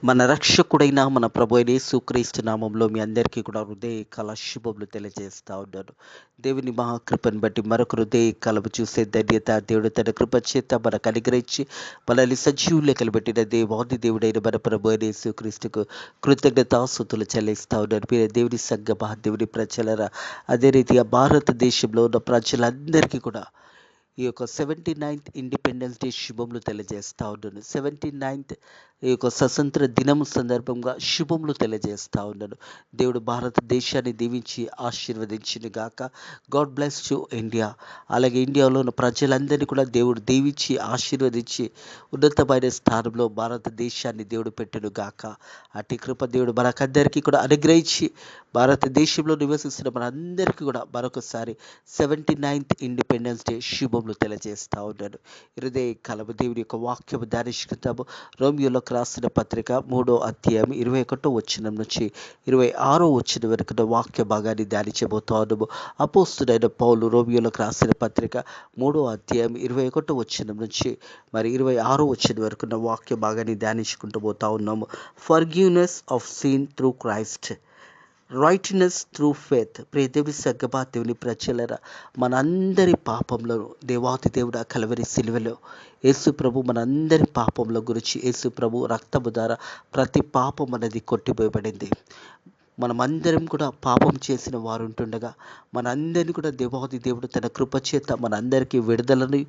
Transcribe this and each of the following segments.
మన రక్షకుడైన మన ప్రభు అయిన యేసుక్రీస్తు నామంలో మీ అందరికీ కూడా హృదయకాల శుభములు తెలియజేస్తా ఉన్నాను. దేవుని మహాకృపను బట్టి మరొక హృదయకాలము చూసే ధన్యత దేవుడు తన కృప చేత మనకు అనుగ్రహించి మనల్ని సజీవులు లెక్కలు దేవాది దేవుడైన మన ప్రభు అయిన యేసుక్రీస్తుకు కృతజ్ఞతాస్తుతులు చెల్లిస్తా ఉన్నారు. మీరు దేవుని సంగమా, దేవుని ప్రజలరా, అదే రీతిగా భారతదేశంలో ఉన్న ప్రజలందరికీ కూడా ఈ యొక్క 79th ఇండిపెండెన్స్ డే శుభములు తెలియజేస్తా ఉన్నాను. 79th ఈ యొక్క స్వతంత్ర దినము సందర్భంగా శుభములు తెలియజేస్తా ఉన్నాను. దేవుడు భారతదేశాన్ని దీవించి ఆశీర్వదించిన గాక. God bless to India. అలాగే ఇండియాలో ఉన్న ప్రజలందరినీ కూడా దేవుడు దీవించి ఆశీర్వదించి ఉన్నతమైన స్థానంలో భారతదేశాన్ని దేవుడు పెట్టును గాక. అట్టి కృప దేవుడు మనకందరికీ కూడా అనుగ్రహించి భారతదేశంలో నివసిస్తున్న మనందరికీ కూడా మరొకసారి 79th ఇండిపెండెన్స్ డే శుభములు తెలియజేస్తా ఉన్నాను. హృదయ కలము దేవుని యొక్క వాక్యము ధ్యానించుకుంటాము. రోమియోలకు రాసిన పత్రిక 3వ అధ్యాయం 21వ వచనం నుంచి 26వ వచనం వరకు వాక్య భాగాన్ని ధ్యానించబోతా ఉన్నాము. అపోస్తుడైన పౌలు రోమియోలకు రాసిన పత్రిక 3వ అధ్యాయం 21వ వచనం నుంచి 26వ వచనం వరకు వాక్య భాగాన్ని ధ్యానించుకుంటూ పోతా ఉన్నాము. Forgiveness of sin through Christ, righteousness through faith. ప్రియ దేవుని సంగమా, దేవుని ప్రజలరా, మనందరి పాపంలో దేవాతి దేవుడు కలవరి సిలువలో యేసు ప్రభు మనందరి పాపంలో గురించి యేసు ప్రభు రక్తము ద్వారా ప్రతి పాపం అనేది కొట్టిపోయబడింది. మనమందరం కూడా పాపం చేసిన వారు ఉంటుండగా మనందరినీ కూడా దేవాది దేవుడు తన కృపచేత మనందరికీ విడుదలను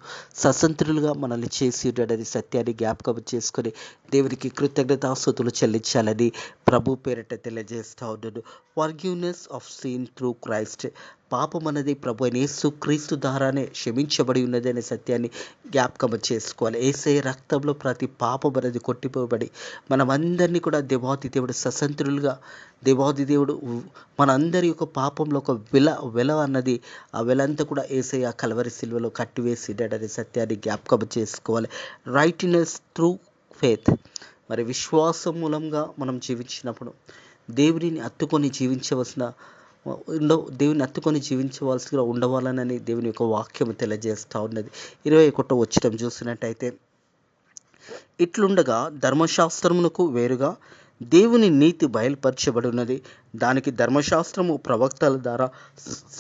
స్వతంత్రులుగా మనల్ని చేసి ఉన్నాడని సత్యాన్ని జ్ఞాపకం చేసుకొని దేవునికి కృతజ్ఞతాస్తుతులు చెల్లించాలని ప్రభు పేరిట తెలియజేస్తా ఉన్నాను. Forgiveness of sin through Christ. పాపం అనేది ప్రభు అయిన యేసుక్రీస్తు ద్వారానే క్షమించబడి ఉన్నది అనే సత్యాన్ని జ్ఞాపకం చేసుకోవాలి. యేసయ్య రక్తంలో ప్రతి పాపం అనేది కొట్టిపోబడి మనమందరినీ కూడా దేవాది దేవుడు స్వతంత్రులుగా దేవాది దేవుడు మనందరి యొక్క పాపంలో ఒక వెల అన్నది ఆ వెలంతా కూడా యేసయ్య కలవరి సిలువలో కట్టివేసినాడనే సత్యాన్ని జ్ఞాపకం చేసుకోవాలి. Righteousness through faith. మరి విశ్వాసం మూలంగా మనం జీవించినప్పుడు దేవుడిని హత్తుకొని జీవించవలసిగా ఉండవాలనని దేవుని యొక్క వాక్యం తెలియజేస్తూ ఉన్నది. 21వ వచనం చూసినట్టయితే, ఇట్లుండగా ధర్మశాస్త్రమునకు వేరుగా దేవుని నీతి బయలుపరచబడి ఉన్నది, దానికి ధర్మశాస్త్రము ప్రవక్తల ద్వారా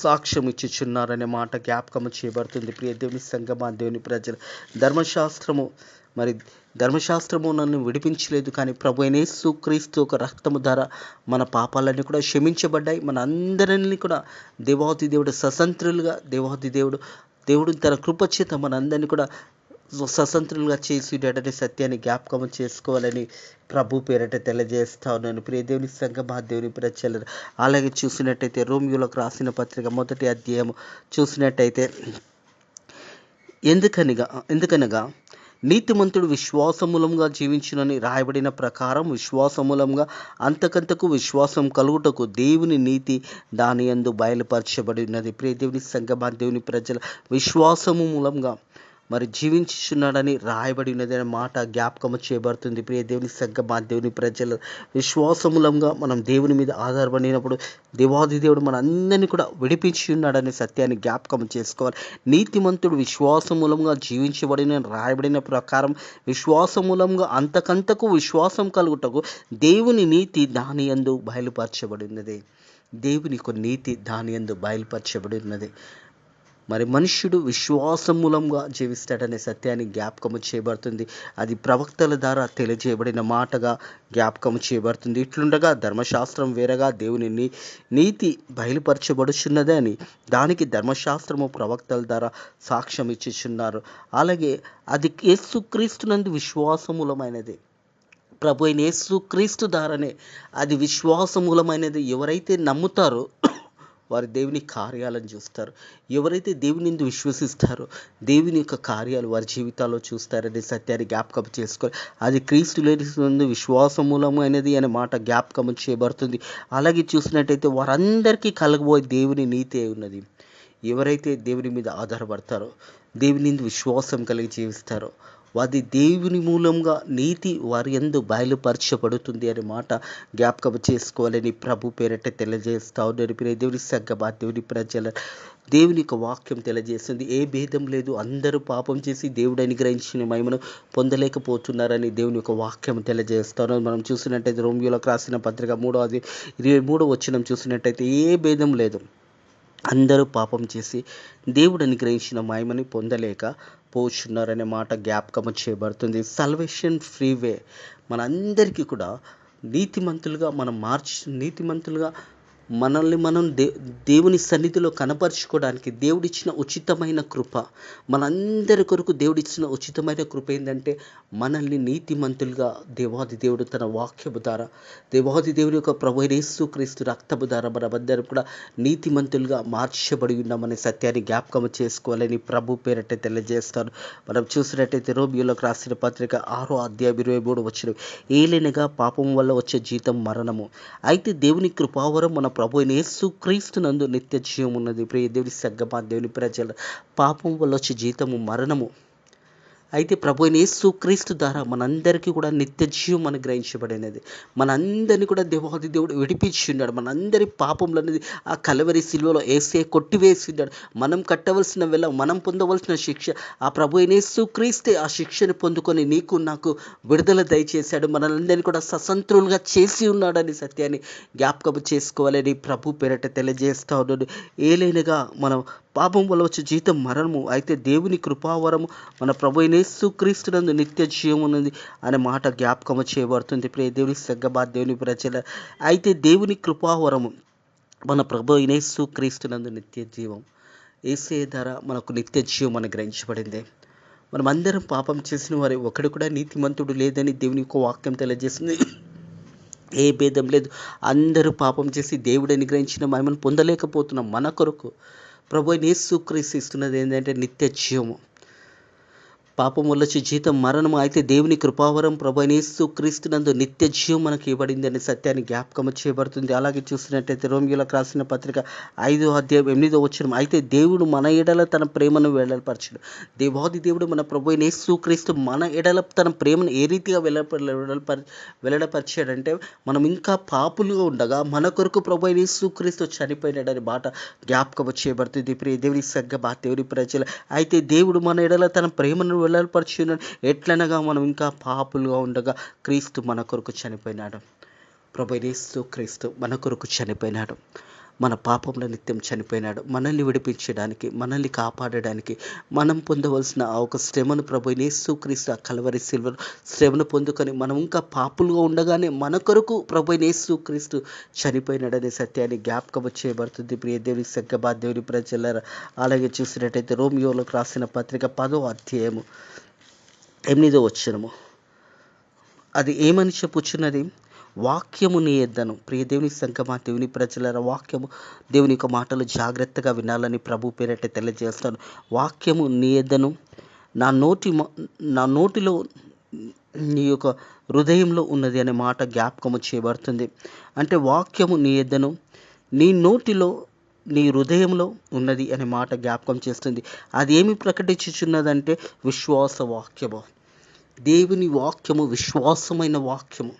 సాక్ష్యం ఇచ్చుచున్నారనే మాట జ్ఞాపకం చేయబడుతుంది. ప్రియ దేవుని సంగమా, దేవుని ప్రజలు, ధర్మశాస్త్రము నన్ను విడిపించలేదు, కానీ ప్రభు అయిన యేసుక్రీస్తు ఒక రక్తము ద్వారా మన పాపాలన్నీ కూడా క్షమించబడ్డాయి. మన అందరినీ కూడా దేవాది దేవుడు స్వతంత్రులుగా దేవుడు తన కృపచేత మనందరినీ కూడా స్వతంత్రులుగా చేసి సత్యాన్ని జ్ఞాపకం చేసుకోవాలని ప్రభు పేరట తెలియజేస్తా ఉన్నాను. ప్రియ దేవుని సంగమా, దేవుని ప్రజలు, అలాగే చూసినట్టయితే రోమియోలకు రాసిన పత్రిక 1వ అధ్యాయం చూసినట్టయితే, ఎందుకనగా నీతిమంతుడు విశ్వాసమూలంగా జీవించునని రాయబడిన ప్రకారం విశ్వాసమూలంగా అంతకంతకు విశ్వాసం కలుగుటకు దేవుని నీతి దాని యందు బయలుపరచబడి ఉన్నది. ప్రియ దేవుని సంగమా, దేవుని ప్రజల, విశ్వాసము మూలంగా మరి జీవించుచున్నాడని రాయబడి ఉన్నది అనే మాట జ్ఞాపకం చేయబడుతుంది. ప్రియ దేవుని సంగమా, దేవుని ప్రజలు, విశ్వాసమూలంగా మనం దేవుని మీద ఆధారపడినప్పుడు దేవాది దేవుడు మన అందరినీ కూడా విడిపించి ఉన్నాడనే సత్యాన్ని జ్ఞాపకం చేసుకోవాలి. నీతిమంతుడు విశ్వాసమూలంగా జీవించబడిన రాయబడిన ప్రకారం విశ్వాసమూలంగా అంతకంతకు విశ్వాసం కలుగుటకు దేవుని నీతి దాని యందు బయలుపరచబడి ఉన్నది. దేవుని యొక్క నీతి దాని యందు బయలుపరచబడి ఉన్నది. మరి మనుష్యుడు విశ్వాసం మూలంగా జీవిస్తాడనే సత్యాన్ని జ్ఞాపకము చేయబడుతుంది. అది ప్రవక్తల ద్వారా తెలియజేయబడిన మాటగా జ్ఞాపకము చేయబడుతుంది. ఇట్లుండగా ధర్మశాస్త్రం వేరగా దేవుని నీతి బయలుపరచబడుచున్నదే అని దానికి ధర్మశాస్త్రము ప్రవక్తల ద్వారా సాక్ష్యం ఇచ్చుచున్నారు. అలాగే అది యేసుక్రీస్తునందు విశ్వాసమూలమైనది. ప్రభు అయిన యేసుక్రీస్తు ద్వారానే అది విశ్వాసమూలమైనది. ఎవరైతే నమ్ముతారో వారు దేవుని కార్యాలను చూస్తారు. ఎవరైతే దేవుని యందు విశ్వసిస్తారో దేవుని యొక్క కార్యాలు వారి జీవితాల్లో చూస్తారనే సత్యాన్ని జ్ఞాపకం చేసుకోవాలి. అది క్రీస్తునందు విశ్వాసమూలమైనది అనే మాట జ్ఞాపకం చేయబడుతుంది. అలాగే చూసినట్టయితే వారందరికీ కలగబోయే దేవుని నీతి ఉన్నది. ఎవరైతే దేవుని మీద ఆధారపడతారో దేవుని యందు విశ్వాసం కలిగి జీవిస్తారో అది దేవుని మూలంగా నీతి వారి యందు బయలుపరచబడుతుంది అనే మాట జ్ఞాపకం చేసుకోవాలని ప్రభు పేరట తెలియజేస్తా ఉన్నారు. దేవుని సంగమా, దేవుని ప్రజల, దేవుని యొక్క వాక్యం తెలియజేస్తుంది. ఏ భేదం లేదు, అందరూ పాపం చేసి దేవుడు అనుగ్రహించిన మహిమను పొందలేకపోతున్నారని దేవుని యొక్క వాక్యం తెలియజేస్తారు. మనం చూసినట్టయితే రోమియోలకు రాసిన పత్రిక 3:23 వచనం చూసినట్టయితే ఏ భేదం లేదు, అందరూ పాపం చేసి దేవుడు అనుగ్రహించిన మహిమని పొందలేక పోచున్నారనే మాట జ్ఞాపకం చేయబడుతుంది. సల్వేషన్ ఫ్రీవే మనందరికీ కూడా నీతిమంతులుగా నీతిమంతులుగా మనల్ని మనం దేవుని సన్నిధిలో కనపరుచుకోవడానికి దేవుడిచ్చిన ఉచితమైన కృప, మనందరి కొరకు దేవుడిచ్చిన ఉచితమైన కృప ఏంటంటే మనల్ని నీతిమంతులుగా దేవాది దేవుడు తన వాక్యము ద్వారా, దేవాది దేవుని యొక్క ప్రభు యేసుక్రీస్తు రక్తము ద్వారా మనమందరం కూడా నీతిమంతులుగా మార్చబడి ఉన్నామనే సత్యాన్ని జ్ఞాపకం చేసుకోవాలని ప్రభు పేరట తెలియజేస్తాను. మనం చూసినట్టయితే రోమియోలకు రాసిన పత్రిక 6:23 వచనం, ఏలైనగా పాపం వల్ల వచ్చే జీతం మరణము, అయితే దేవుని కృపావరం మన ప్రభు అయిన యేసుక్రీస్తునందు నిత్య జీవం ఉన్నది. ప్రియ దేవుని సగ్గమా దేవుని ప్రజల, పాపం వల్ల వచ్చే జీతము మరణము, అయితే ప్రభు అయిన యేసుక్రీస్తు ద్వారా మనందరికీ కూడా నిత్య జీవం అనుగ్రహించబడినది. మనందరినీ కూడా దేవాది దేవుడు విడిపించి ఉన్నాడు. మనందరి పాపములు అనేది ఆ కలవరి శిలువలో యేసయ్య కొట్టివేసి ఉన్నాడు. మనం కట్టవలసిన వెల, మనం పొందవలసిన శిక్ష ఆ ప్రభు అయిన యేసుక్రీస్తే ఆ శిక్షను పొందుకొని నీకు నాకు విడుదల దయచేశాడు. మనందరినీ కూడా స్వతంత్రులుగా చేసి ఉన్నాడని సత్యాన్ని జ్ఞాపకం చేసుకోవాలని ప్రభు పేరట తెలియజేస్తా ఉన్నాడు. ఏలైనగా మనం పాపం వల్ల వచ్చే జీతం మరణము, అయితే దేవుని కృపావరము మన ప్రభు అయిన యేసుక్రీస్తునందు నిత్య జీవం ఉన్నది అనే మాట జ్ఞాపకము చేయబడుతుంది. ప్రియ దేవుని సగ్గమా దేవుని ప్రజల, అయితే దేవుని కృపావరము మన ప్రభు అయిన యేసుక్రీస్తునందు నిత్య జీవం, యేసయ్య ద్వారా మనకు నిత్య జీవం అనుగ్రహించబడింది. మనం అందరం పాపం చేసిన వారి, ఒకడు కూడా నీతిమంతుడు లేదని దేవుని యొక్క వాక్యం తెలియజేస్తుంది. ఏ భేదం లేదు, అందరూ పాపం చేసి దేవుడు అనుగ్రహించిన మహిమను పొందలేకపోతున్నాం. మన కొరకు ప్రభు అయిన యేసుక్రీస్తు ఇస్తున్నది ఏంటంటే నిత్య జీవము. పాపం వల్ల వచ్చే జీతం మరణము, అయితే దేవుని కృపావరం ప్రభు అయిన యేసుక్రీస్తునందు నిత్య జీవం మనకి ఇవ్వబడింది అనే సత్యాన్ని జ్ఞాపకం చేయబడుతుంది. అలాగే చూసినట్టయితే రోమియోలకు రాసిన పత్రిక 5:8 వచనం, అయితే దేవుడు మన ఎడల తన ప్రేమను వెల్లడిపరచడు. దేవాది దేవుడు మన ప్రభు అయిన యేసుక్రీస్తు మన ఎడల తన ప్రేమను ఏ రీతిగా వెల్లడపరిచాడంటే, మనం ఇంకా పాపులుగా ఉండగా మన కొరకు ప్రభు అయిన యేసుక్రీస్తు చనిపోయినాడని మాట జ్ఞాపకం చేయబడుతుంది. ప్రియ దేవుని సగ్గమా దేవుని ప్రజలు, అయితే దేవుడు మన ఎడల తన ప్రేమను వెల్లడిపరిచి ఎట్లనగా మనం ఇంకా పాపులుగా ఉండగా క్రీస్తు మన కొరకు చనిపోయినాడు. ప్రభు యేసుక్రీస్తు మన కొరకు చనిపోయినాడు, మన పాపంలో నిత్యం చనిపోయినాడు. మనల్ని విడిపించడానికి, మనల్ని కాపాడడానికి, మనం పొందవలసిన ఆ ఒక శ్రమను ప్రభు యేసుక్రీస్తు ఆ కలవరి సిల్వర్ శ్రమను పొందుకొని మనం ఇంకా పాపులుగా ఉండగానే మన కొరకు ప్రభు యేసుక్రీస్తు చనిపోయినాడనే సత్యాన్ని జ్ఞాపకం చేయబడుతుంది. ప్రియ దేవుని సగ్గమా దేవుని ప్రజలారా, అలాగే చూసినట్టయితే రోమియోలకు రాసిన పత్రిక 10:8 వచనము, అది ఏమని చెప్పుచున్నది, వాక్యము నీ ఎద్దను. ప్రియ దేవుని సంగమా దేవుని ప్రజల, వాక్యము దేవుని యొక్క మాటలు జాగ్రత్తగా వినాలని ప్రభు పేరట తెలియజేస్తాను. వాక్యము నీ ఎద్దను, నా నోటిలో నీ యొక్క హృదయంలో ఉన్నది అనే మాట జ్ఞాపకము చేయబడుతుంది. అంటే వాక్యము నీ ఎద్దను, నీ నోటిలో నీ హృదయంలో ఉన్నది అనే మాట జ్ఞాపకం చేస్తుంది. అది ఏమి ప్రకటించుచున్నదంటే విశ్వాస వాక్యము. దేవుని వాక్యము విశ్వాసమైన వాక్యము,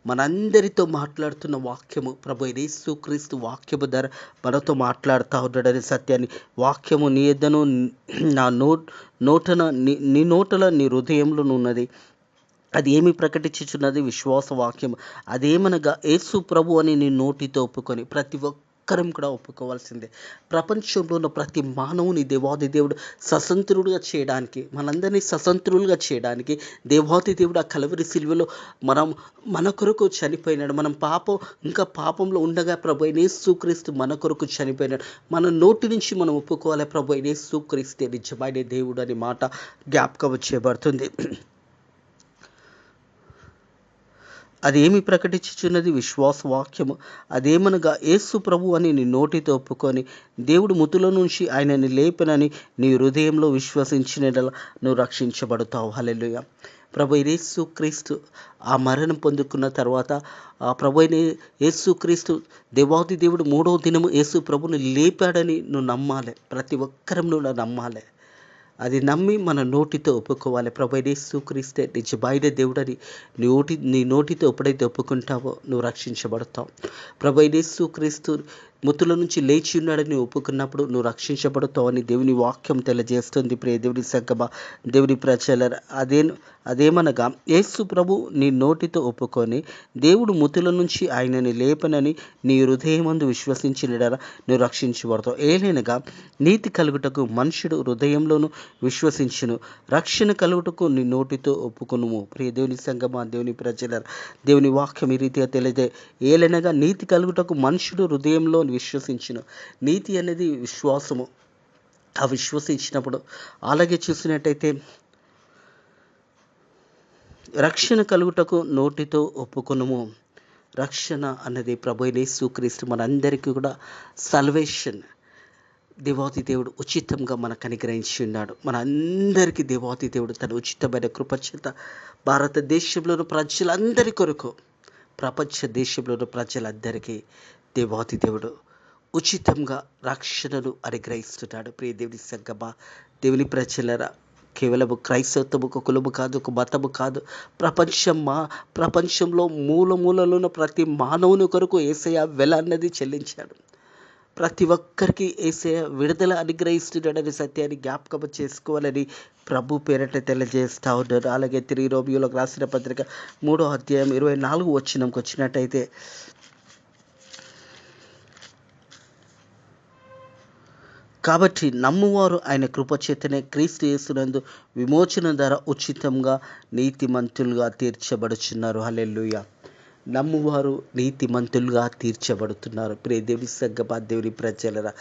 మనందరితో మాట్లాడుతున్న వాక్యము. ప్రభు యేసుక్రీస్తు వాక్యము ద్వారా మనతో మాట్లాడుతూ ఉన్నాడనే సత్యాన్ని, వాక్యము నీ ఎద్దను, నా నీ నోటల నీ హృదయంలో ఉన్నది. అది ఏమి ప్రకటించుచున్నది, విశ్వాస వాక్యము. అదేమనగా యేసు ప్రభు అని నీ నోటితో ఒప్పుకొని, ప్రతి ఒక్కరం కూడా ఒప్పుకోవాల్సిందే. ప్రపంచంలో ఉన్న ప్రతి మానవుని దేవాది దేవుడు స్వతంత్రులుగా చేయడానికి, మనందరినీ స్వతంత్రులుగా చేయడానికి దేవాది దేవుడు ఆ కలవరి సిలువలో మన కొరకు చనిపోయినాడు. మనం ఇంకా పాపంలో ఉండగా ప్రభు అయిన యేసుక్రీస్తు మన కొరకు చనిపోయినాడు. మన నోటి నుంచి మనం ఒప్పుకోవాలి, ప్రభు అయిన యేసుక్రీస్తే నిజమైన దేవుడు అనే మాట జ్ఞాపకం చేయబడుతుంది. అది ఏమి ప్రకటించుచున్నది, విశ్వాస వాక్యము. అదేమనగా యేసు ప్రభు అని నీ నోటితో ఒప్పుకొని దేవుడు మృతుల నుంచి ఆయనని లేపనని నీ హృదయంలో విశ్వసించినట్లా నువ్వు రక్షించబడతావు. హల్లెలూయా. ప్రభు యేసుక్రీస్తు ఆ మరణం పొందుకున్న తర్వాత ఆ ప్రభు అయిన యేసుక్రీస్తు దేవాది దేవుడు 3వ దినము యేసు ప్రభుని లేపాడని నువ్వు నమ్మాలి. ప్రతి ఒక్కరం నువ్వు నమ్మాలి. అది నమ్మి మన నోటితో ఒప్పుకోవాలి. ప్రభు యేసుక్రీస్తే నిజమైన దేవుడని నీ నోటితో ఎప్పుడైతే ఒప్పుకుంటావో నువ్వు రక్షించబడతావు. ప్రభు యేసుక్రీస్తు మృతుల నుంచి లేచి ఉన్నాడని ఒప్పుకున్నప్పుడు నువ్వు రక్షించబడుతావని దేవుని వాక్యం తెలియజేస్తుంది. ప్రియ దేవుని సంగమా, దేవుని ప్రజలారా, అదేమనగా యేసు ప్రభు నీ నోటితో ఒప్పుకొని దేవుడు మృతుల నుంచి ఆయనని లేపనని నీ హృదయమందు విశ్వసించినడరా నువ్వు రక్షించబడతావు. ఏలైనగా నీతి కలుగుటకు మనుషుడు హృదయంలోనూ విశ్వసించును, రక్షణ కలుగుటకు నీ నోటితో ఒప్పుకొనుము. ప్రియ దేవుని సంగమా, దేవుని ప్రజలారా, దేవుని వాక్యం ఈ రీతిగా తెలియదే. ఏలైనగా నీతి కలుగుటకు మనుషుడు హృదయంలో విశ్వసించును. నీతి అనేది విశ్వాసము. ఆ విశ్వసించినప్పుడు అలాగే చూసినట్టయితే రక్షణ కలుగుటకు నోటితో ఒప్పుకొనుము. రక్షణ అన్నది ప్రభు అయిన యేసుక్రీస్తు మనందరికీ కూడా సల్వేషన్ దేవాది దేవుడు ఉచితంగా మనకు అనుగ్రహించి ఉన్నాడు. మన అందరికీ దేవాది దేవుడు తన ఉచితమైన కృపచేత భారతదేశంలోని ప్రజలందరి కొరకు, ప్రపంచ దేశంలోని ప్రజలందరికీ దేవాది దేవుడు ఉచితంగా రక్షణను అనుగ్రహిస్తున్నాడు. ప్రియ దేవుని సంగమా, దేవుని ప్రజలరా, కేవలం క్రైస్తవత్వము ఒక కులము కాదు, ఒక మతము కాదు. ప్రపంచంలో మూలలో ఉన్న ప్రతి మానవుని కొరకు యేసయ్య వెల అన్నది చెల్లించాడు. ప్రతి ఒక్కరికి యేసయ్య విడుదల అనుగ్రహిస్తున్నాడని సత్యాన్ని జ్ఞాపకం చేసుకోవాలని ప్రభు పేరట తెలియజేస్తూ ఉన్నారు. అలాగే తిరిగి రోమియోలకు రాసిన పత్రిక 3వ అధ్యాయం 24వ వచనంకి వచ్చినట్టయితే, కాబట్టి నమ్మువారు ఆయన కృపచేతనే క్రీస్తు యేసునందు విమోచన ద్వారా ఉచితంగా నీతిమంతులుగా తీర్చబడుచున్నారు. హల్లెలూయా. నమ్మువారు నీతిమంతులుగా తీర్చబడుతున్నారు. ప్రియ దేవుని సంగమా, దేవుని ప్రజలరా,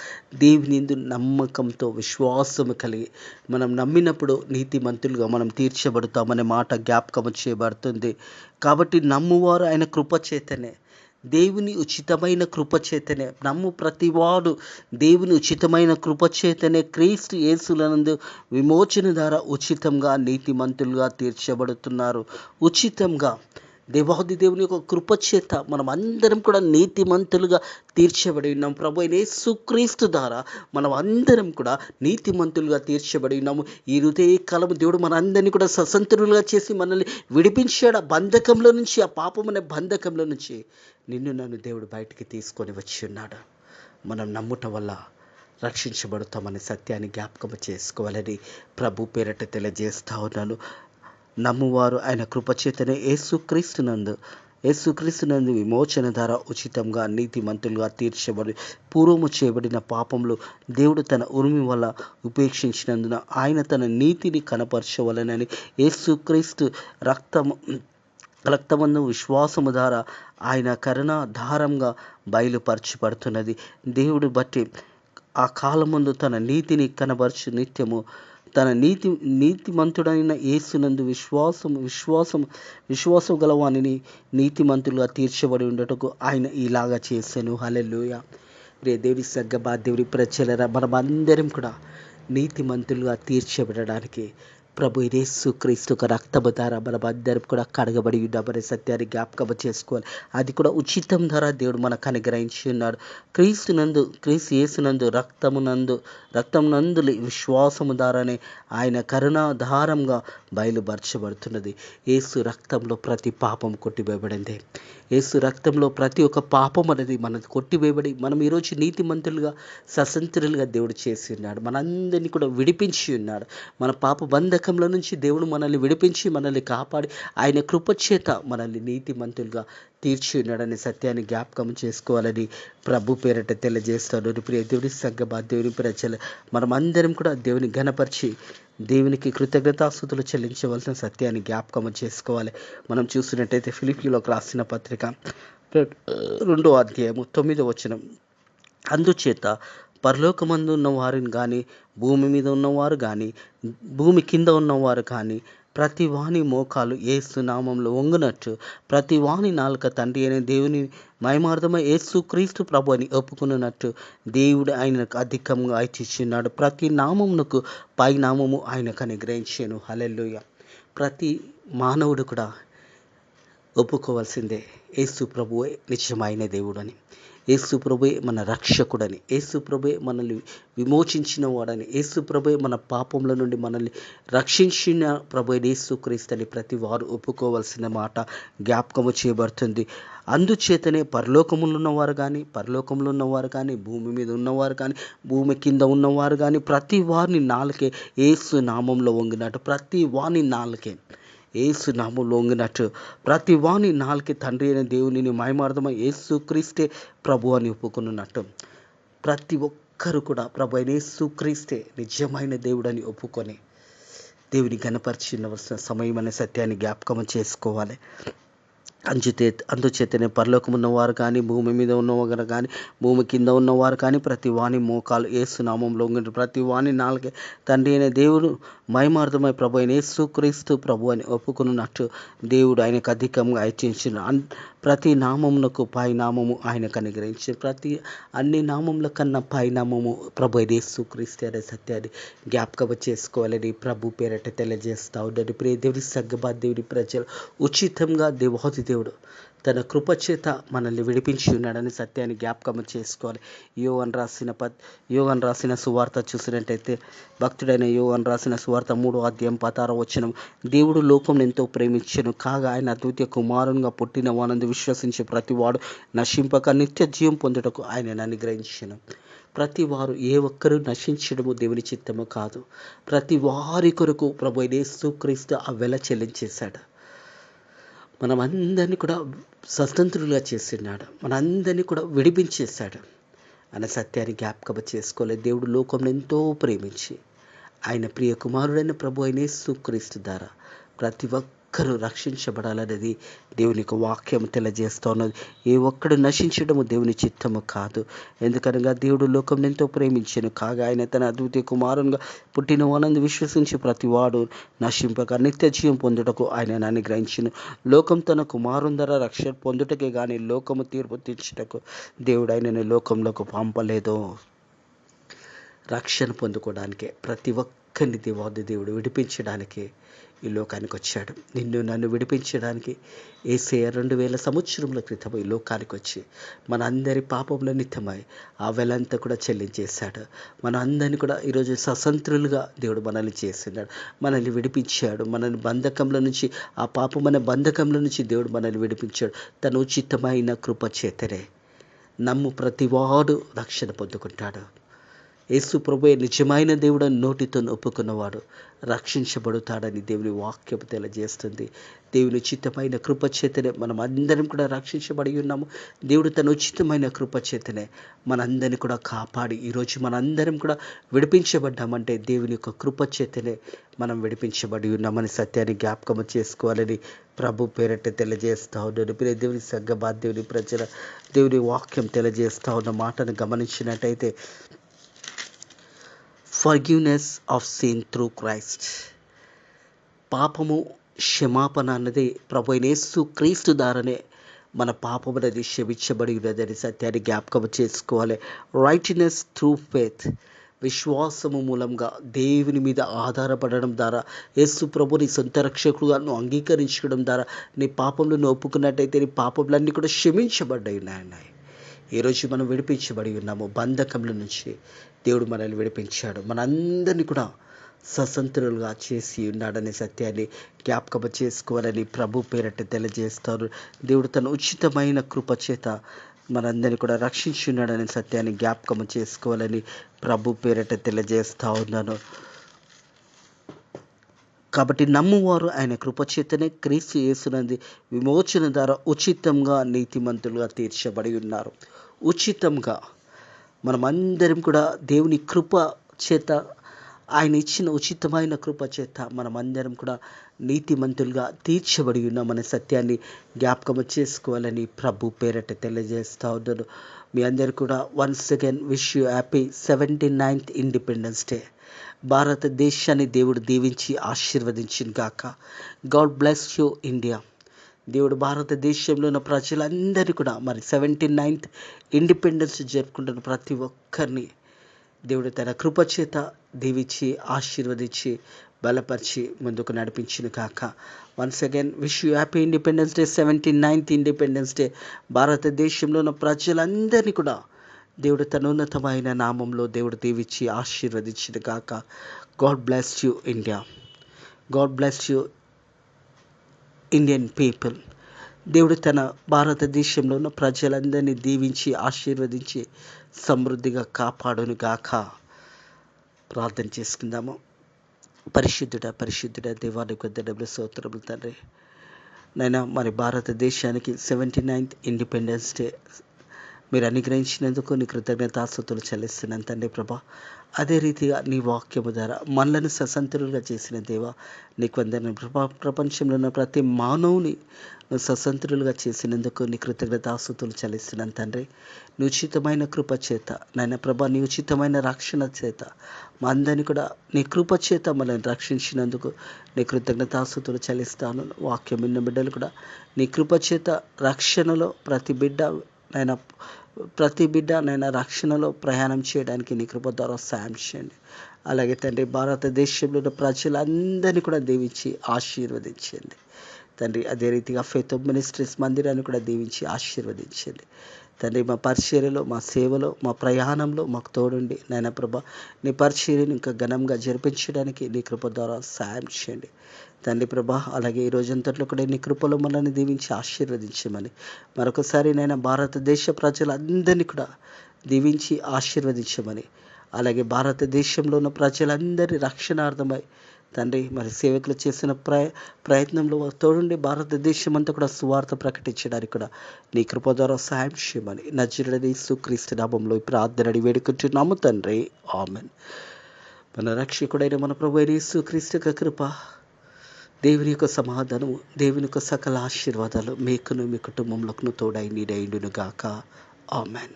దేవుని యందు నమ్మకంతో విశ్వాసము కలిగి మనం నమ్మినప్పుడు నీతిమంతులుగా మనం తీర్చబడతామనే మాట జ్ఞాపకం చేయబడుతుంది. కాబట్టి నమ్మువారు ఆయన కృపచేతనే, దేవుని ఉచితమైన కృపచేతనే, నమ్ము ప్రతివాడు దేవుని ఉచితమైన కృపచేతనే క్రీస్తు యేసునందు విమోచన ద్వారా ఉచితంగా నీతిమంతులుగా తీర్చబడుతున్నారు. ఉచితంగా దేవాది దేవుని యొక్క కృపచేత మనం అందరం కూడా నీతిమంతులుగా తీర్చబడి ఉన్నాం. ప్రభు అయిన యేసుక్రీస్తు ద్వారా మనం అందరం కూడా నీతిమంతులుగా తీర్చబడి ఉన్నాము. ఈ హృదయ కాలము దేవుడు మన అందరినీ కూడా స్వతంత్రులుగా చేసి మనల్ని విడిపించాడు. ఆ బంధకంలో నుంచి, ఆ పాపమనే బంధకంలో నుంచి నిన్ను నన్ను దేవుడు బయటికి తీసుకొని వచ్చి ఉన్నాడు. మనం నమ్ముట వల్ల రక్షించబడతామనే సత్యాన్ని జ్ఞాపకం చేసుకోవాలని ప్రభు పేరట తెలియజేస్తా ఉన్నాను. నమ్మువారు ఆయన కృపచేతనే యేసుక్రీస్తునందు విమోచన ద్వారా ఉచితంగా నీతిమంతులుగా తీర్చబడి పూర్వము చేయబడిన పాపంలో దేవుడు తన ఉరిమి వల్ల ఉపేక్షించినందున ఆయన తన నీతిని కనపరచవలనని యేసుక్రీస్తు రక్తమందు విశ్వాసము ద్వారా ఆయన కరుణాధారంగా బయలుపరచబడుతున్నది. దేవుడు బట్టి ఆ కాలమందు తన నీతిని కనబరచు నిత్యము తన నీతిమంతుడైన యేసునందు విశ్వాసం గలవానిని నీతిమంతులుగా తీర్చబడి ఉండటకు ఆయన ఇలాగా చేశాను. హల్లెలూయా. రే దేవుని సంగమా, దేవుని ప్రజలరా, మనం అందరం కూడా నీతిమంతులుగా తీర్చబడడానికి ప్రభు యేసుక్రీస్తు యొక్క రక్తము ద్వారా మనం అందరం కూడా కడగబడి ఉన్నామనే సత్యాన్ని జ్ఞాపకం చేసుకోవాలి. అది కూడా ఉచితం ద్వారా దేవుడు మనకు అనుగ్రహించి ఉన్నాడు. క్రీస్తు యేసునందు రక్తమునందు విశ్వాసము ద్వారానే ఆయన కరుణాధారంగా బయలుపరచబడుతున్నది. యేసు రక్తంలో ప్రతి పాపం కొట్టివేయబడింది. యేసు రక్తంలో ప్రతి ఒక్క పాపం అనేది మనది కొట్టివేయబడి మనం ఈరోజు నీతిమంతులుగా స్వతంత్రులుగా దేవుడు చేసి ఉన్నాడు. మనందరినీ కూడా విడిపించి ఉన్నాడు. మన పాప బంధకంలో నుంచి దేవుడు మనల్ని విడిపించి మనల్ని కాపాడి ఆయన కృపచేత మనల్ని నీతిమంతులుగా తీర్చి ఉన్నాడనే సత్యాన్ని జ్ఞాపకం చేసుకోవాలని ప్రభు పేరట తెలియజేస్తాడు. ప్రియ దేవుని సంగమా, దేవుని ప్రజలు, మనం అందరం కూడా దేవుని ఘనపరిచి దేవునికి కృతజ్ఞతాస్తుతులు చెల్లించవలసిన సత్యాన్ని జ్ఞాపకం చేసుకోవాలి. మనం చూసినట్టయితే ఫిలిప్పీయులకు రాసిన పత్రిక 2వ అధ్యాయము 9వ వచనం, అందుచేత పరలోకమందు ఉన్నవారిని కానీ, భూమి మీద ఉన్నవారు కానీ, భూమి కింద ఉన్నవారు కానీ, ప్రతి వాని మోకాలు యేసు నామంలో వంగునట్టు, ప్రతి వాని నాలుక తండ్రి అయిన దేవుని మహిమార్థమై యేసుక్రీస్తు ప్రభు అని ఒప్పుకున్నట్టు దేవుడు ఆయనకు అధికంగా ఇచ్చిన్నాడు. ప్రతి నామమునకు పై నామము ఆయనకు అనుగ్రహించాను. హల్లెలూయా. ప్రతి మానవుడు కూడా ఒప్పుకోవాల్సిందే. యేసు ప్రభువే నిజమైన దేవుడని, యేసు ప్రభువే మన రక్షకుడని, యేసు ప్రభువే మనల్ని విమోచించిన వాడని, యేసు ప్రభువే మన పాపముల నుండి మనల్ని రక్షించిన ప్రభు అయిన యేసుక్రీస్తని ప్రతి వారు ఒప్పుకోవాల్సిన మాట జ్ఞాపకము చేయబడుతుంది. అందుచేతనే పరలోకములో ఉన్నవారు కానీ, భూమి మీద ఉన్నవారు కానీ, భూమి కింద ఉన్నవారు కానీ, ప్రతి వారిని నాలుకే యేసు నామంలో వంగినట్టు, ప్రతి వాని నాలుకే యేసు నామంలో వంగినట్టు, ప్రతి వాని నాలుకే తండ్రి అయిన దేవునిని మహిమార్థమై యేసుక్రీస్తే ప్రభు అని ఒప్పుకున్నట్టు, ప్రతి ఒక్కరు కూడా ప్రభు అయిన యేసుక్రీస్తే నిజమైన దేవుడని ఒప్పుకొని దేవుని ఘనపరిచినవలసిన సమయం అనే సత్యాన్ని జ్ఞాపకం చేసుకోవాలి. అందుచేతనే పరలోకం ఉన్నవారు కానీ, భూమి మీద ఉన్నవారు కానీ, భూమి కింద ఉన్నవారు కానీ, ప్రతి వాని మోకాలు యేసు నామంలో ఉంగిన ప్రతి వాని నాలుగే తండ్రి అయిన దేవుడు మహిమార్థమై ప్రభు అయిన యేసుక్రీస్తు ప్రభు అని ఒప్పుకున్నట్టు దేవుడు ఆయనకు అధికంగా హెచ్చించిన ప్రతి నామమునకు పై నామము ఆయనకు అనుగ్రహించిన అన్ని నామముల కన్నా పై నామము ప్రభు అయిన యేసుక్రీస్తు అనే సత్యాన్ని జ్ఞాపకం చేసుకోవాలని ప్రభు పేరట తెలియజేస్తా ఉన్నాడు. ప్రియ దేవుడి సగ్గబా దేవుడి ప్రజలు ఉచితంగా దేవాది దేవుడు తన కృపచేత మనల్ని విడిపించి ఉన్నాడని సత్యాన్ని జ్ఞాపకం చేసుకోవాలి. యోహాను రాసిన సువార్త చూసినట్టయితే, భక్తుడైన యోహాను రాసిన సువార్త 3:16 దేవుడు లోకం ఎంతో ప్రేమించెను, కాగా ఆయన అద్వితీయ కుమారునిగా పుట్టిన వానందు విశ్వసించే ప్రతివాడు నశింపక నిత్య జీవం పొందుటకు ఆయనను అనుగ్రహించెను. ప్రతి వారు ఏ ఒక్కరూ నశించడము దేవుని చిత్తము కాదు. ప్రతి వారి కొరకు ప్రభు యేసుక్రీస్తు ఆ వెల చెల్లించేశాడు. మనం అందరినీ కూడా స్వతంత్రులుగా చేస్తున్నాడు, మనందరినీ కూడా విడిపించేశాడు అనే సత్యాన్ని జ్ఞాపకం చేసుకోలేదు. దేవుడు లోకంలో ఎంతో ప్రేమించి ఆయన ప్రియ కుమారుడైన ప్రభు అయిన యేసుక్రీస్తు ద్వారా ప్రతి ఒక్కరూ రక్షించబడాలనేది దేవుని వాక్యం తెలియజేస్తూ ఉన్నది. ఏ ఒక్కడు నశించడము దేవుని చిత్తము కాదు. ఎందుకనగా దేవుడు లోకం ఎంతో ప్రేమించెను, కాగా ఆయన తన అద్వితీయ కుమారునిగా పుట్టిన వానందు విశ్వసించి ప్రతివాడు నశింపక నిత్య జీవం పొందుటకు ఆయనను అనుగ్రహించెను. లోకం తన కుమారుని ద్వారా రక్షణ పొందుటకే కానీ లోకము తీర్పు తీర్చుటకు దేవుడు ఆయనను లోకంలోకి పంపలేదు. రక్షణ పొందుకోవడానికే, ప్రతి ఒక్కరిని దేవాది దేవుడు విడిపించడానికే ఈ లోకానికి వచ్చాడు. నిన్ను నన్ను విడిపించడానికి యేసయ్య 2000 సంవత్సరముల క్రితం ఈ లోకానికి వచ్చి మన అందరి పాపముల నిమిత్తమై ఆ వెలంతా కూడా చెల్లించేశాడు. మన అందరినీ కూడా ఈరోజు స్వతంత్రులుగా దేవుడు మనల్ని చేస్తున్నాడు, మనల్ని విడిపించాడు. మనల్ని బంధకంలో నుంచి, ఆ పాపమైన బంధకంలో నుంచి దేవుడు మనల్ని విడిపించాడు. తన ఉచితమైన కృప చేతనే నమ్ము ప్రతివాడు రక్షణ పొందుకుంటాడు. యేసు ప్రభువే నిజమైన దేవుడని నోటితో ఒప్పుకున్నవాడు రక్షించబడుతాడని దేవుని వాక్యం తెలియజేస్తుంది. దేవుని ఉచితమైన కృప చేతనే మనం అందరం కూడా రక్షించబడి ఉన్నాము. దేవుడు తన ఉచితమైన కృప చేతనే మనందరినీ కూడా కాపాడి ఈరోజు మనందరం కూడా విడిపించబడ్డామంటే దేవుని యొక్క కృప చేతనే మనం విడిపించబడి ఉన్నామని సత్యాన్ని జ్ఞాపకం చేసుకోవాలని ప్రభు పేరట తెలియజేస్తూ ఉన్నాడు. ప్రియ దేవుని సగ్గబా దేవుని ప్రజల దేవుని వాక్యం తెలియజేస్తూ ఉన్న మాటను గమనించినట్టయితే, forgiveness of sin through Christ, పాపము క్షమాపణ అన్నది ప్రభు అయిన యేసుక్రీస్తు ద్వారానే మన పాపం అనేది క్షమించబడి ఉన్నదని సత్యాన్ని జ్ఞాపకం చేసుకోవాలి. రైట్నెస్ త్రూ ఫెయిత్, విశ్వాసము మూలంగా దేవుని మీద ఆధారపడడం ద్వారా యేసు ప్రభుని సొంత రక్షకుడుగా నువ్వు అంగీకరించడం ద్వారా నీ పాపంలో నువ్వు ఒప్పుకున్నట్టయితే నీ పాపములన్నీ కూడా క్షమించబడ్డాయి ఉన్నాయి. ఈరోజు మనం విడిపించబడి ఉన్నాము. బంధకంల నుంచి దేవుడు మనల్ని విడిపించాడు, మనందరినీ కూడా స్వతంత్రులుగా చేసి ఉన్నాడనే సత్యాన్ని జ్ఞాపకం చేసుకోవాలని ప్రభు పేరట తెలియజేస్తారు. దేవుడు తన ఉచితమైన కృప చేత మనందరినీ కూడా రక్షించి ఉన్నాడనే సత్యాన్ని జ్ఞాపకం చేసుకోవాలని ప్రభు పేరట తెలియజేస్తూ ఉన్నాను. కాబట్టి నమ్మువారు ఆయన కృపచేతనే క్రీస్తు యేసునందు విమోచన ద్వారా ఉచితంగా నీతిమంతులుగా తీర్చబడి ఉన్నారు. ఉచితంగా మనమందరం కూడా దేవుని కృప చేత, ఆయన ఇచ్చిన ఉచితమైన కృప చేత మనమందరం కూడా నీతిమంతులుగా తీర్చబడి ఉన్నామనే సత్యాన్ని జ్ఞాపకం చేసుకోవాలని ప్రభు పేరట తెలియజేస్తూ ఉన్నాను. మీ అందరు కూడా once again wish you happy 79th independence day. భారతదేశాన్ని దేవుడు దీవించి ఆశీర్వదించిన గాక. God bless you India. దేవుడు భారతదేశంలో ఉన్న ప్రజలందరినీ కూడా మరి 79th ఇండిపెండెన్స్ జరుపుకుంటున్న ప్రతి ఒక్కరిని దేవుడు తన కృప చేత దీవించి ఆశీర్వదించి బలపరిచి ముందుకు నడిపించిన కాక. Once again wish you happy independence day, 79th independence day. భారతదేశంలో ఉన్న ప్రజలందరినీ కూడా దేవుడు తన ఉన్నతమైన నామంలో దేవుడు దీవించి ఆశీర్వదించిన కాక. God bless you India. God bless you Indian people. దేవుడు తన భారతదేశంలో ఉన్న ప్రజలందరినీ దీవించి ఆశీర్వదించి సమృద్ధిగా కాపాడును గాక. ప్రార్థన చేసుకుందాము. పరిశుద్ధుడ దేవానికి వందనములు, స్తోత్రములు తండ్రి. నైనా మరి భారతదేశానికి 79th ఇండిపెండెన్స్ డే మీరు అనుగ్రహించినందుకు నీ కృతజ్ఞతాస్తుతులు చెల్లిస్తున్నాను తండ్రి ప్రభా. అదే రీతిగా నీ వాక్యము ద్వారా మనలను స్వతంత్రులుగా చేసిన దేవా నీకు వందనాలు ప్రభా. ప్రపంచంలో ఉన్న ప్రతి మానవుని నువ్వు స్వతంత్రులుగా చేసినందుకు నీ కృతజ్ఞతాస్తుతులు చెల్లిస్తున్నాను తండ్రి. నీ ఉచితమైన కృప చేత నాయన ప్రభా, నీ ఉచితమైన రక్షణ చేత మా అందరినీ కూడా నీ కృప చేత మనల్ని రక్షించినందుకు నీ కృతజ్ఞతాస్తుతులు చెల్లిస్తాను. వాక్యం విన్న బిడ్డలు కూడా నీ కృప చేత రక్షణలో ప్రతి బిడ్డ నైనా రక్షణలో ప్రయాణం చేయడానికి నీ కృప ద్వారా సాయం చేయండి. అలాగే తండ్రి భారతదేశంలో ఉన్న ప్రజలందరినీ కూడా దీవించి ఆశీర్వదించండి తండ్రి. అదే రీతిగా ఫెయిత్ ఆఫ్ మినిస్ట్రీస్ మందిరాన్ని కూడా దీవించి ఆశీర్వదించండి తండ్రి. మా పరిచర్యలో, మా సేవలో, మా ప్రయాణంలో మాకు తోడుండి నాయన ప్రభ నీ పరిచర్యను ఇంకా ఘనంగా జరిపించడానికి నీ కృప ద్వారా సాయం చేయండి తండ్రి ప్రభా. అలాగే ఈ రోజంతట్లో కూడా నీ కృపలో మనల్ని దీవించి ఆశీర్వదించమని మరొకసారి నేను భారతదేశ ప్రజలందరినీ కూడా దీవించి ఆశీర్వదించమని, అలాగే భారతదేశంలో ఉన్న ప్రజలందరి రక్షణార్థమై తండ్రి మరి సేవకులు చేసిన ప్రయత్నంలో తోడుండి భారతదేశం అంతా కూడా సువార్త ప్రకటించడానికి కూడా నీ కృప ద్వారా సాయం చేయమని నజరేయుడైన యేసుక్రీస్తు నామములో ఈ ప్రార్థన వేడుకుంటున్నాము తండ్రి. ఆమేన్. మన రక్షకుడైన మన ప్రభువైన యేసుక్రీస్తు యొక్క కృప, దేవుని యొక్క సమాధానము, దేవుని యొక్క సకల ఆశీర్వాదాలు మీకును మీ కుటుంబంలోకి తోడై నీడైండును గాక. ఆమేన్.